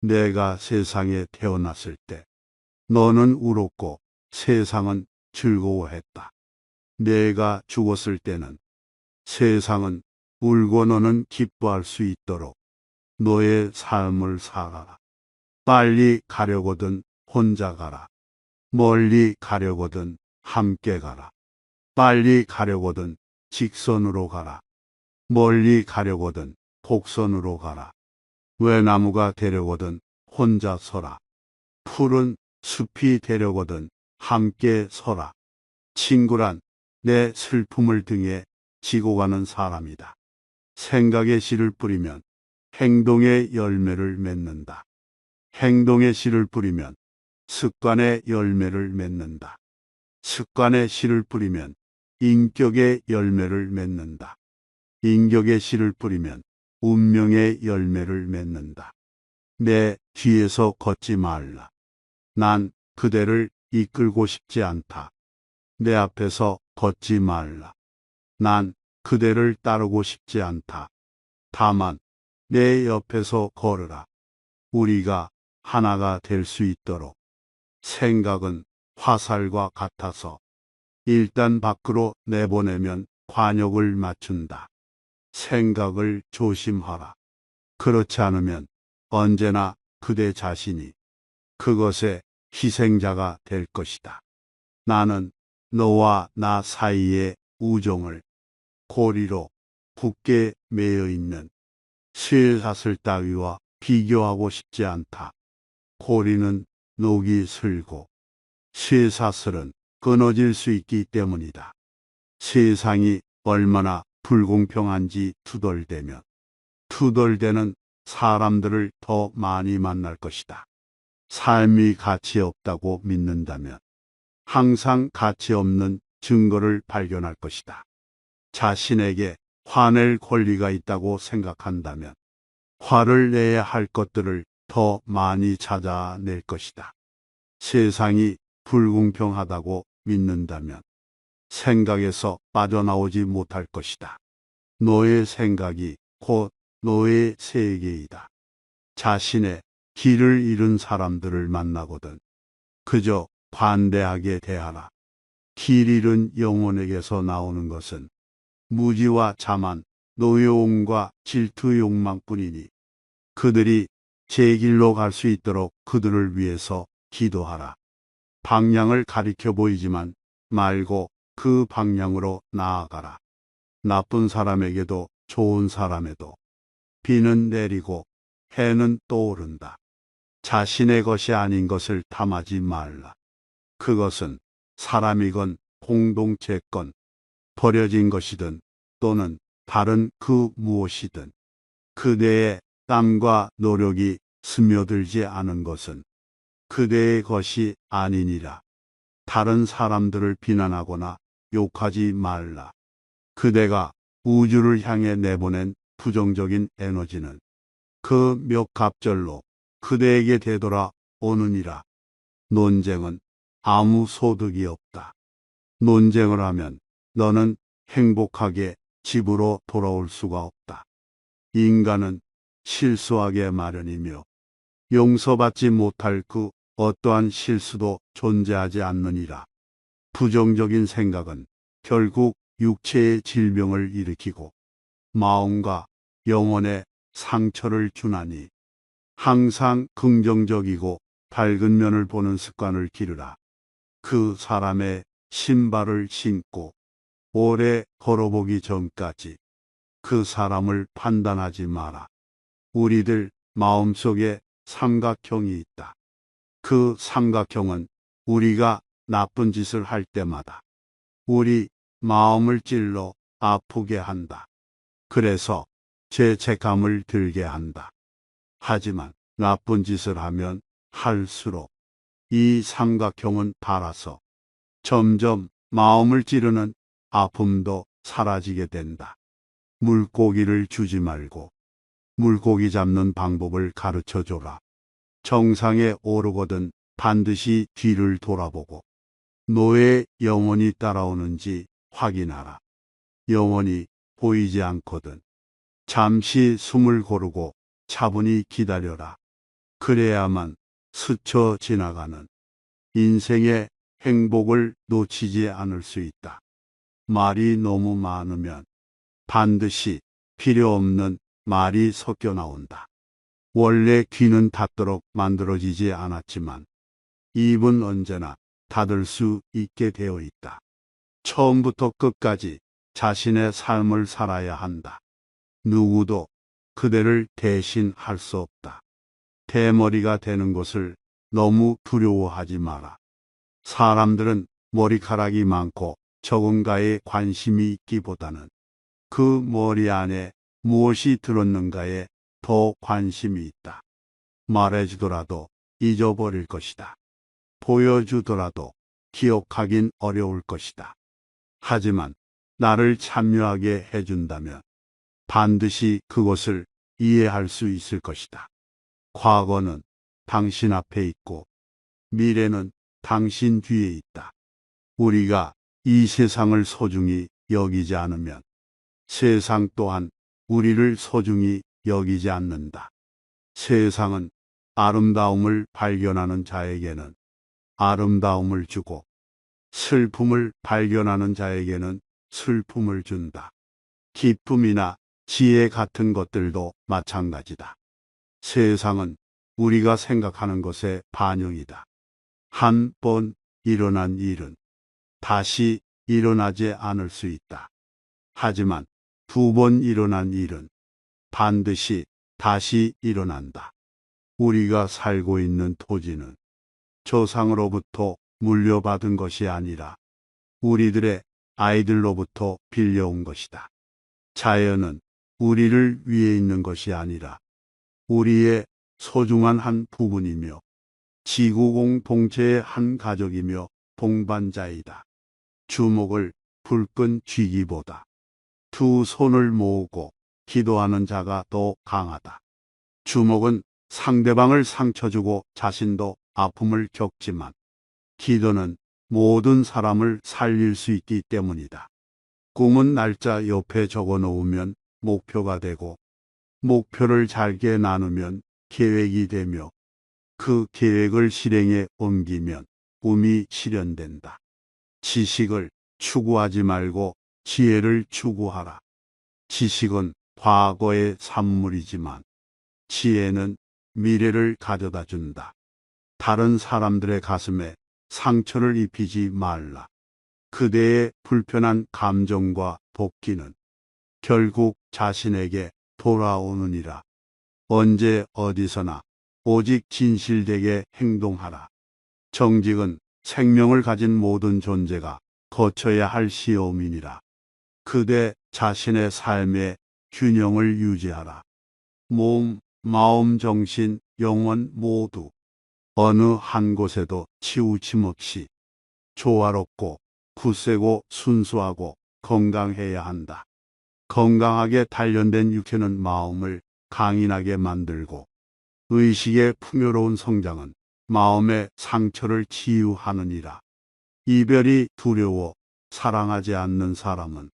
내가 세상에 태어났을 때 너는 울었고 세상은 즐거워했다. 내가 죽었을 때는 세상은 울고 너는 기뻐할 수 있도록 너의 삶을 살아라. 빨리 가려거든 혼자 가라. 멀리 가려거든 함께 가라. 빨리 가려거든 직선으로 가라. 멀리 가려거든 곡선으로 가라. 외나무가 되려거든 혼자 서라. 푸른 숲이 되려거든 함께 서라. 친구란 내 슬픔을 등에 지고 가는 사람이다. 생각의 씨를 뿌리면 행동의 열매를 맺는다. 행동의 씨를 뿌리면 습관의 열매를 맺는다. 습관의 씨를 뿌리면 인격의 열매를 맺는다. 인격의 씨를 뿌리면 운명의 열매를 맺는다. 내 뒤에서 걷지 말라. 난 그대를 이끌고 싶지 않다. 내 앞에서 걷지 말라. 난 그대를 따르고 싶지 않다. 다만 내 옆에서 걸으라. 우리가 하나가 될 수 있도록. 생각은 화살과 같아서 일단 밖으로 내보내면 관역을 맞춘다. 생각을 조심하라. 그렇지 않으면 언제나 그대 자신이 그것의 희생자가 될 것이다. 나는 너와 나 사이의 우정을 고리로 굳게 매여 있는 쇠사슬 따위와 비교하고 싶지 않다. 고리는 녹이 슬고 쇠사슬은 끊어질 수 있기 때문이다. 세상이 얼마나 불공평한지 투덜대는 사람들을 더 많이 만날 것이다. 삶이 가치 없다고 믿는다면 항상 가치 없는 증거를 발견할 것이다. 자신에게 화낼 권리가 있다고 생각한다면 화를 내야 할 것들을 더 많이 찾아낼 것이다. 세상이 불공평하다고 믿는다면 생각에서 빠져나오지 못할 것이다. 너의 생각이 곧 너의 세계이다. 자신의 길을 잃은 사람들을 만나거든 그저 관대하게 대하라. 길 잃은 영혼에게서 나오는 것은 무지와 자만, 노여움과 질투 욕망뿐이니 그들이 제 길로 갈 수 있도록 그들을 위해서 기도하라. 방향을 가리켜 보이지만 말고 그 방향으로 나아가라. 나쁜 사람에게도 좋은 사람에도 비는 내리고 해는 떠오른다. 자신의 것이 아닌 것을 탐하지 말라. 그것은 사람이건 공동체건 버려진 것이든 또는 다른 그 무엇이든 그대의 땀과 노력이 스며들지 않은 것은 그대의 것이 아니니라. 다른 사람들을 비난하거나 욕하지 말라. 그대가 우주를 향해 내보낸 부정적인 에너지는 그 몇 갑절로 그대에게 되돌아오느니라. 논쟁은 아무 소득이 없다. 논쟁을 하면 너는 행복하게 집으로 돌아올 수가 없다. 인간은 실수하게 마련이며 용서받지 못할 그 어떠한 실수도 존재하지 않느니라. 부정적인 생각은 결국 육체의 질병을 일으키고 마음과 영혼에 상처를 주나니 항상 긍정적이고 밝은 면을 보는 습관을 기르라. 그 사람의 신발을 신고 오래 걸어보기 전까지 그 사람을 판단하지 마라. 우리들 마음속에 삼각형이 있다. 그 삼각형은 우리가 나쁜 짓을 할 때마다 우리 마음을 찔러 아프게 한다. 그래서 죄책감을 들게 한다. 하지만 나쁜 짓을 하면 할수록 이 삼각형은 닳아서 점점 마음을 찌르는 아픔도 사라지게 된다. 물고기를 주지 말고 물고기 잡는 방법을 가르쳐 줘라. 정상에 오르거든 반드시 뒤를 돌아보고 너의 영혼이 따라오는지 확인하라. 영혼이 보이지 않거든 잠시 숨을 고르고 차분히 기다려라. 그래야만 스쳐 지나가는 인생의 행복을 놓치지 않을 수 있다. 말이 너무 많으면 반드시 필요 없는 말이 섞여 나온다. 원래 귀는 닫도록 만들어지지 않았지만 입은 언제나 닫을 수 있게 되어 있다. 처음부터 끝까지 자신의 삶을 살아야 한다. 누구도 그대를 대신할 수 없다. 대머리가 되는 것을 너무 두려워하지 마라. 사람들은 머리카락이 많고 적은가에 관심이 있기보다는 그 머리 안에 무엇이 들었는가에 더 관심이 있다. 말해주더라도 잊어버릴 것이다. 보여주더라도 기억하긴 어려울 것이다. 하지만 나를 참여하게 해준다면 반드시 그것을 이해할 수 있을 것이다. 과거는 당신 앞에 있고 미래는 당신 뒤에 있다. 우리가 이 세상을 소중히 여기지 않으면 세상 또한 우리를 소중히 여기지 않는다. 세상은 아름다움을 발견하는 자에게는 아름다움을 주고 슬픔을 발견하는 자에게는 슬픔을 준다. 기쁨이나 지혜 같은 것들도 마찬가지다. 세상은 우리가 생각하는 것의 반영이다. 한 번 일어난 일은 다시 일어나지 않을 수 있다. 하지만 두 번 일어난 일은 반드시 다시 일어난다. 우리가 살고 있는 토지는 조상으로부터 물려받은 것이 아니라 우리들의 아이들로부터 빌려온 것이다. 자연은 우리를 위해 있는 것이 아니라 우리의 소중한 한 부분이며 지구 공동체의 한 가족이며 동반자이다. 주먹을 불끈 쥐기보다 두 손을 모으고 기도하는 자가 더 강하다. 주먹은 상대방을 상처 주고 자신도 아픔을 겪지만 기도는 모든 사람을 살릴 수 있기 때문이다. 꿈은 날짜 옆에 적어 놓으면 목표가 되고 목표를 잘게 나누면 계획이 되며 그 계획을 실행에 옮기면 꿈이 실현된다. 지식을 추구하지 말고 지혜를 추구하라. 지식은 과거의 산물이지만 지혜는 미래를 가져다 준다. 다른 사람들의 가슴에 상처를 입히지 말라. 그대의 불편한 감정과 복귀는 결국 자신에게 돌아오느니라. 언제 어디서나 오직 진실되게 행동하라. 정직은 생명을 가진 모든 존재가 거쳐야 할 시험이니라. 그대 자신의 삶의 균형을 유지하라. 몸, 마음, 정신, 영혼 모두 어느 한 곳에도 치우침 없이 조화롭고 굳세고 순수하고 건강해야 한다. 건강하게 단련된 육체는 마음을 강인하게 만들고 의식의 풍요로운 성장은 마음의 상처를 치유하느니라. 이별이 두려워 사랑하지 않는 사람은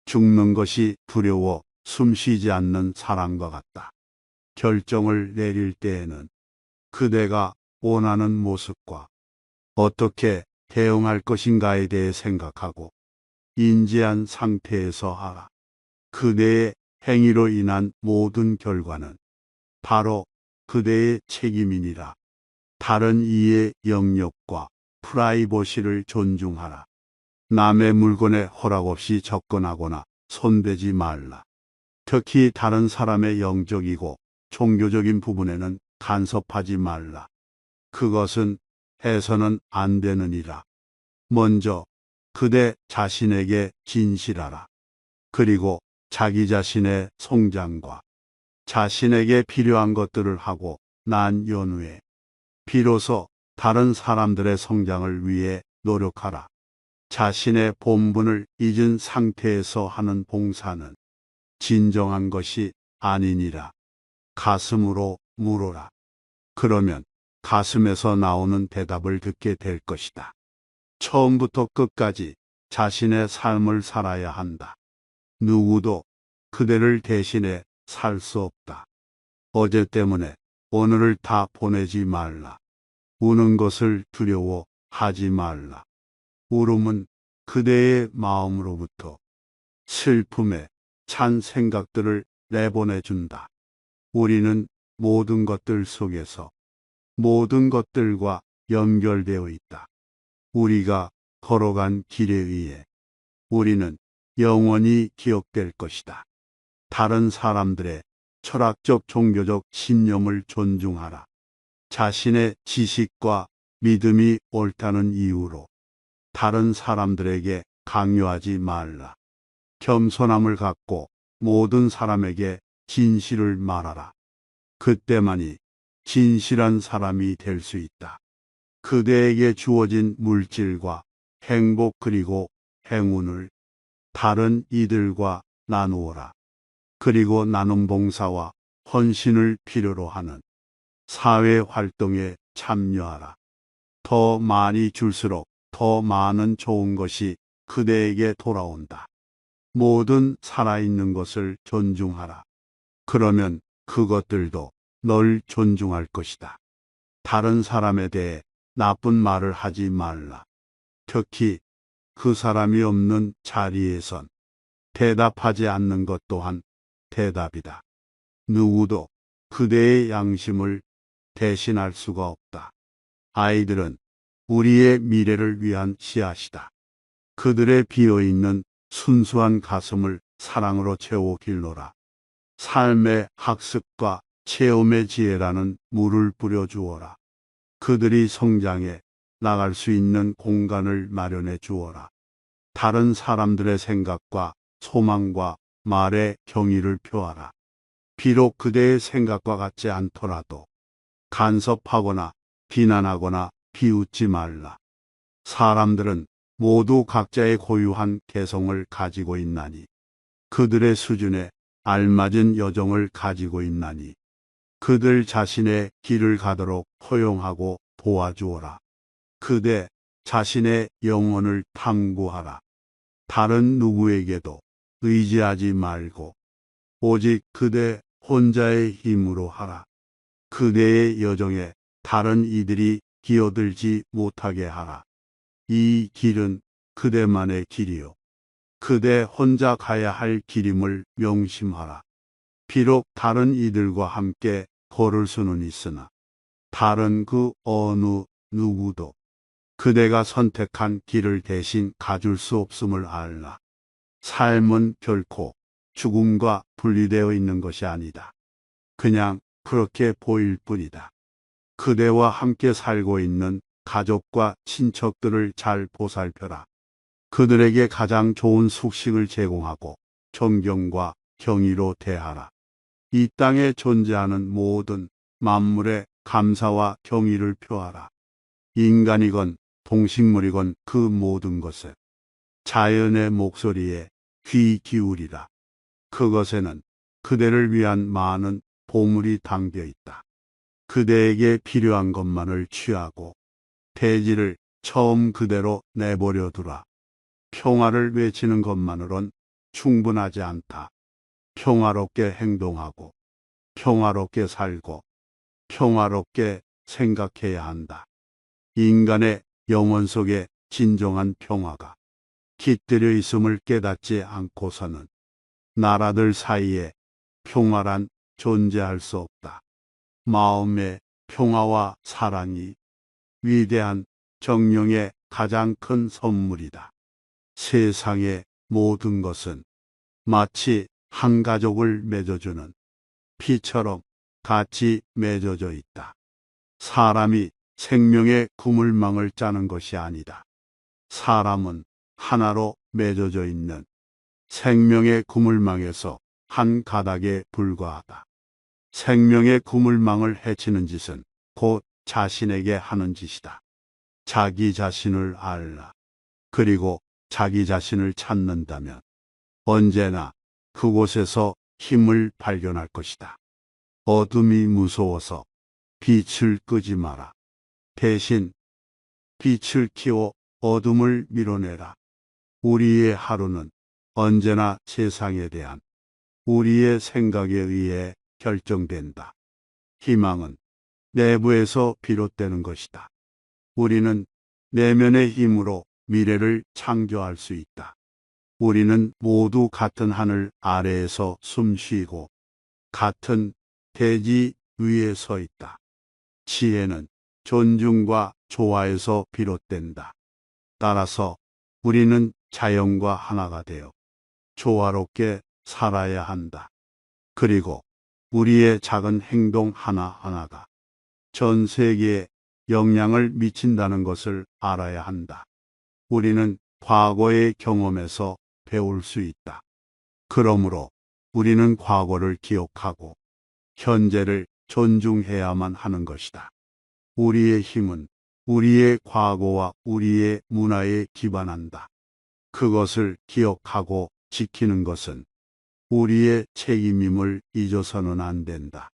죽는 것이 두려워 숨쉬지 않는 사람과 같다. 결정을 내릴 때에는 그대가 원하는 모습과 어떻게 대응할 것인가에 대해 생각하고 인지한 상태에서 하라. 그대의 행위로 인한 모든 결과는 바로 그대의 책임이니라. 다른 이의 영역과 프라이버시를 존중하라. 남의 물건에 허락 없이 접근하거나 손대지 말라. 특히 다른 사람의 영적이고 종교적인 부분에는 간섭하지 말라. 그것은 해서는 안 되느니라. 먼저 그대 자신에게 진실하라. 그리고 자기 자신의 성장과 자신에게 필요한 것들을 하고 난 연후에 비로소 다른 사람들의 성장을 위해 노력하라. 자신의 본분을 잊은 상태에서 하는 봉사는 진정한 것이 아니니라. 가슴으로 물어라. 그러면 가슴에서 나오는 대답을 듣게 될 것이다. 처음부터 끝까지 자신의 삶을 살아야 한다. 누구도 그대를 대신해 살 수 없다. 어제 때문에 오늘을 다 보내지 말라. 우는 것을 두려워하지 말라. 울음은 그대의 마음으로부터 슬픔에 찬 생각들을 내보내준다. 우리는 모든 것들 속에서 모든 것들과 연결되어 있다. 우리가 걸어간 길에 의해 우리는 영원히 기억될 것이다. 다른 사람들의 철학적 종교적 신념을 존중하라. 자신의 지식과 믿음이 옳다는 이유로 다른 사람들에게 강요하지 말라. 겸손함을 갖고 모든 사람에게 진실을 말하라. 그때만이 진실한 사람이 될 수 있다. 그대에게 주어진 물질과 행복 그리고 행운을 다른 이들과 나누어라. 그리고 나눔 봉사와 헌신을 필요로 하는 사회 활동에 참여하라. 더 많이 줄수록 더 많은 좋은 것이 그대에게 돌아온다. 모든 살아있는 것을 존중하라. 그러면 그것들도 널 존중할 것이다. 다른 사람에 대해 나쁜 말을 하지 말라. 특히 그 사람이 없는 자리에선 대답하지 않는 것 또한 대답이다. 누구도 그대의 양심을 대신할 수가 없다. 아이들은 우리의 미래를 위한 씨앗이다. 그들의 비어있는 순수한 가슴을 사랑으로 채워 길러라. 삶의 학습과 체험의 지혜라는 물을 뿌려주어라. 그들이 성장해 나갈 수 있는 공간을 마련해 주어라. 다른 사람들의 생각과 소망과 말에 경의를 표하라. 비록 그대의 생각과 같지 않더라도 간섭하거나 비난하거나 비웃지 말라. 사람들은 모두 각자의 고유한 개성을 가지고 있나니 그들의 수준에 알맞은 여정을 가지고 있나니 그들 자신의 길을 가도록 허용하고 도와주어라. 그대 자신의 영혼을 탐구하라. 다른 누구에게도 의지하지 말고 오직 그대 혼자의 힘으로 하라. 그대의 여정에 다른 이들이 기어들지 못하게 하라. 이 길은 그대만의 길이요. 그대 혼자 가야 할 길임을 명심하라. 비록 다른 이들과 함께 걸을 수는 있으나 다른 그 어느 누구도 그대가 선택한 길을 대신 가줄 수 없음을 알라. 삶은 결코 죽음과 분리되어 있는 것이 아니다. 그냥 그렇게 보일 뿐이다. 그대와 함께 살고 있는 가족과 친척들을 잘 보살펴라. 그들에게 가장 좋은 숙식을 제공하고 존경과 경의로 대하라. 이 땅에 존재하는 모든 만물에 감사와 경의를 표하라. 인간이건 동식물이건 그 모든 것에 자연의 목소리에 귀 기울이라. 그것에는 그대를 위한 많은 보물이 담겨 있다. 그대에게 필요한 것만을 취하고 대지를 처음 그대로 내버려 두라. 평화를 외치는 것만으론 충분하지 않다. 평화롭게 행동하고 평화롭게 살고 평화롭게 생각해야 한다. 인간의 영혼 속에 진정한 평화가 깃들여 있음을 깨닫지 않고서는 나라들 사이에 평화란 존재할 수 없다. 마음의 평화와 사랑이 위대한 정령의 가장 큰 선물이다. 세상의 모든 것은 마치 한 가족을 맺어주는 피처럼 같이 맺어져 있다. 사람이 생명의 그물망을 짜는 것이 아니다. 사람은 하나로 맺어져 있는 생명의 그물망에서 한 가닥에 불과하다. 생명의 그물망을 해치는 짓은 곧 자신에게 하는 짓이다. 자기 자신을 알라. 그리고 자기 자신을 찾는다면 언제나 그곳에서 힘을 발견할 것이다. 어둠이 무서워서 빛을 끄지 마라. 대신 빛을 키워 어둠을 밀어내라. 우리의 하루는 언제나 세상에 대한 우리의 생각에 의해 결정된다. 희망은 내부에서 비롯되는 것이다. 우리는 내면의 힘으로 미래를 창조할 수 있다. 우리는 모두 같은 하늘 아래에서 숨쉬고 같은 대지 위에 서 있다. 지혜는 존중과 조화에서 비롯된다. 따라서 우리는 자연과 하나가 되어 조화롭게 살아야 한다. 그리고 우리의 작은 행동 하나하나가 전 세계에 영향을 미친다는 것을 알아야 한다. 우리는 과거의 경험에서 배울 수 있다. 그러므로 우리는 과거를 기억하고 현재를 존중해야만 하는 것이다. 우리의 힘은 우리의 과거와 우리의 문화에 기반한다. 그것을 기억하고 지키는 것은 우리의 책임임을 잊어서는 안 된다.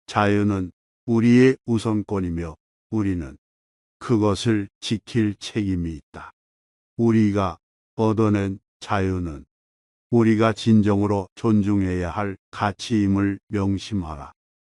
자유는 우리의 우선권이며 우리는 그것을 지킬 책임이 있다. 우리가 얻어낸 자유는 우리가 진정으로 존중해야 할 가치임을 명심하라.